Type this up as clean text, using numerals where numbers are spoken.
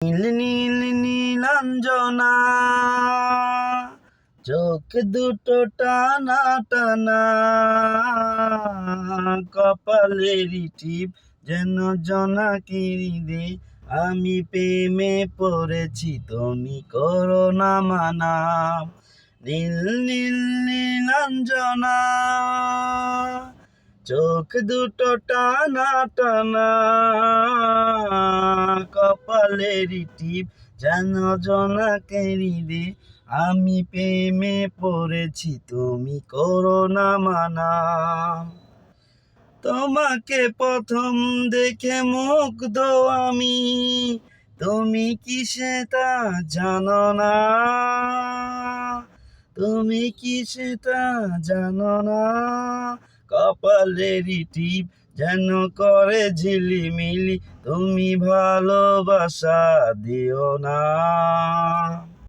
নীল নীল নীলাঞ্জনা, চোখ দুটো টানা টানা, কপালের টিপ যেন জোনাকির দে। আমি প্রেমে পড়েছি, তুমি করো না মানা। নীল নীল নীলাঞ্জনা, চোখ দুটো টানা টানা, কপালের টিপ যেন জোনাকির দে। আমি প্রেমে পড়েছি, তুমি করো না মানা। তোমাকে প্রথম দেখে মুগ্ধ আমি, তুমি কি সেটা জানো না? তুমি কি সেটা জানো না? কপালের টিপ যেন করে ঝিলিমিলি, তুমি ভালোবাসা দিও না।